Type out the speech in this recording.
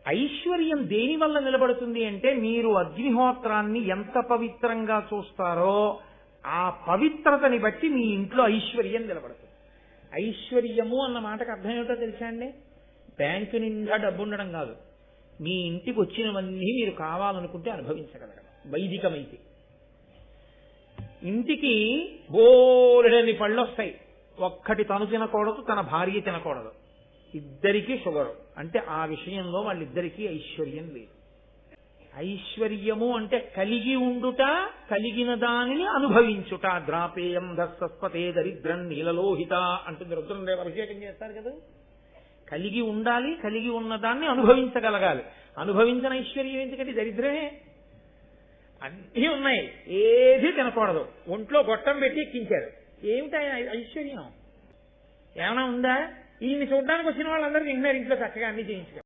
ఐశ్వర్యం దేని వల్ల నిలబడుతుంది అంటే మీరు అగ్నిహోత్రాన్ని ఎంత పవిత్రంగా చూస్తారో ఆ పవిత్రతని బట్టి మీ ఇంట్లో ఐశ్వర్యం నిలబడుతుంది. ఐశ్వర్యము అన్న మాటకు అర్థం ఏమిటో తెలుసా అండి? బ్యాంకు నిండా డబ్బు ఉండడం కాదు, మీ ఇంటికి వచ్చినవన్నీ మీరు కావాలనుకుంటే అనుభవించగలగడం. వైదికమైతే ఇంటికి బోలెడని పళ్ళు వస్తాయి, ఒక్కటి తను తినకూడదు, తన భార్య తినకూడదు, ఇద్దరికీ షుగరు, అంటే ఆ విషయంలో వాళ్ళిద్దరికీ ఐశ్వర్యం లేదు. ఐశ్వర్యము అంటే కలిగి ఉండుట, కలిగిన దానిని అనుభవించుట. ద్రాపేయం దస్సస్పతే దరిద్రం నీలలోహిత అంటుంది రుద్రదేవ అభిషేకం చేస్తారు కదా. కలిగి ఉండాలి, కలిగి ఉన్నదాన్ని అనుభవించగలగాలి. అనుభవించిన ఐశ్వర్యం ఎందుకంటే దరిద్రమే. అన్నీ ఉన్నాయి, ఏది తినకూడదు, ఒంట్లో గొట్టం పెట్టి ఎక్కించారు, ఏమిటా ఐశ్వర్యం? ఏమైనా ఉందా? ఈయన్ని చూడడానికి వచ్చిన వాళ్ళందరూ తింటున్నారు ఇంట్లో చక్కగా అన్ని చేయించుకో.